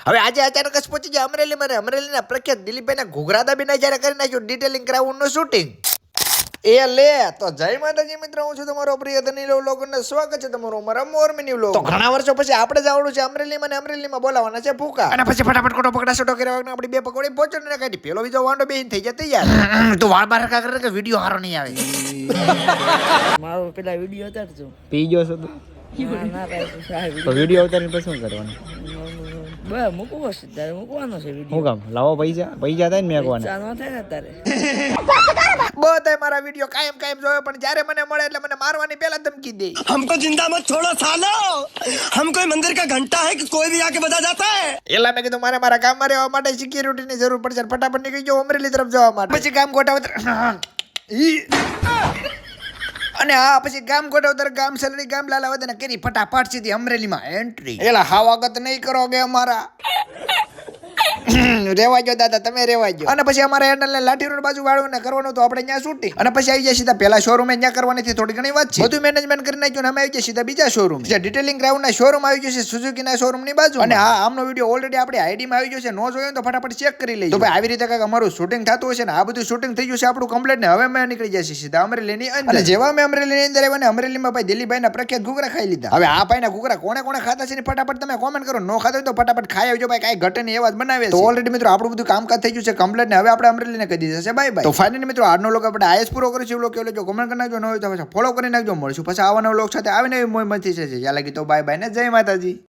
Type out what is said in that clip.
હવે આજે અચાનક જ પહોંચી ગયા અમરેલીમાં. અમરેલીના પ્રખ્યાત દિલીપભાઈના ઘૂઘરા દાબીને જ્યારે કરી નાખ્યું ડિટેલિંગ ગ્રાઉન્ડનું શૂટિંગ. એ લે તો જય માતાજી મિત્રો, હું છું તમારો પ્રિય ધનીલો વ્લોગ અને સ્વાગત છે તમારું અમારા મોરમીની વ્લોગ. તો ઘણા વર્ષો પછી આપણે જ આવડું છે અમરેલીમાં, ને અમરેલીમાં બોલાવાના છે ભૂકા. અને પછી ફટાફટ કોટો પકડા સોટો કર્યા વગર આપણી બે પકોડી પહોંચો ને કાઢી પેલો બીજો વાંડો બેહીને થઈ જાય તૈયાર. તો વાળ બાર કા કરે કે વિડિયો હારો નહીં આવે. મારો પેલા વિડિયો ઉતારજો. પી ગયો છો તું? તો વિડિયો ઉતારીને પછી શું કરવાનું? બસ મૂકવો છે તારે, મૂકવાનો છે શું વિડિયો. કામ લાવો પૈસા થાય ને મેકવાના. ચાનો થાય ને તારે. બધાય મારા વિડિયો કાયમ જોયો, પણ જ્યારે મને મળે એટલે મને મારવાની પહેલા ધમકી દે. हमको जिंदा मत छोड़ो सालो, हम कोई मंदिर का घंटा है कि कोई भी आके बजा जाता है. એલા મેં કીધું મારે મારા ગામમાં રહેવા માટે સિક્યુરિટીની જરૂર પડશે, ફટાફટ નીકળી જાઓ અમરેલી તરફ જવા માટે. પછી ગામ ગોઠવતર અને હા પછી ગામ ગોઠવતર ગામ સલડી ગામ લાલાવદને કરી ફટાફટ સીધી અમરેલીમાં એન્ટ્રી. એલા હાવાગત નહીં કરો કે અમારા રેવા જો દાદા, તમે રેવા જો. અને પછી અમારે હેન્ડલ ને લાઠી રોડ બાજુ વાળું ને કરવાનું તો આપણે ત્યાં શૂટિંગ. અને પછી આવી જાય સીધા પેલા શોરૂમ ત્યાં કરવાની હતી થોડી ઘણી વાત છે. બધું મેનેજમેન્ટ કરી નાખ્યું ને અમે આવી જાય સીધા બીજા શોરૂમ, જે ડિટેલિંગ ગ્રાઉન્ડ ના શોરૂમ આવી ગયું છે સુઝુકી ના શોરૂમ ની બાજુ. અને હા, આમનો વિડીયો ઓલરેડી આપણી આઈડી માં આવી ગયો છે, નો જોયો તો ફટાફટ ચેક કરી લેજો. તો ભાઈ આવી રીતે કાંઈક અમારું શૂટિંગ થતું હશે ને આ બધું શૂટિંગ થઈ ગયું છે આપણું કમ્પ્લીટ ને હવે અમે નીકળી જશે સીધા અમરેલી ની અંદર. અને જેવા અમે અમરેલી ની અંદર આવ્યા ને અમરેલીમાં ભાઈ દિલીપભાઈ ના પ્રખ્યાત ઘૂઘરા ખાઈ લીધા. હવે આ ભાઈ ના ઘૂઘરા કોને કોને ખાતા છે ને ફટાફટ તમે કોમેન્ટ કરો. નો ખાતા હોય તો ફટાફટ ખાઈ આવજો ભાઈ, કાંઈ ઘટે નહીં એવા જ બનાવે. તો ઓલરેડી મિત્રો આપણું બધું કામકાજ થઈ ગયું છે કમ્પ્લીટ ને હવે આપણે અમરેલીને કહી દીધા છે બાય બાય. તો ફાઇનલી મિત્રો આજનો લોક આપણે આયસ પૂરો કરીશું. લોક કેવો કોમેન્ટ કરી નાખજો, ન હોય તો ફોલો કરી નાખજો. મળશું પછી આવા નવા લોક સાથે આવીને મોજ મસ્તી છે. યા લાગી તો બાય બાય ને જય માતાજી.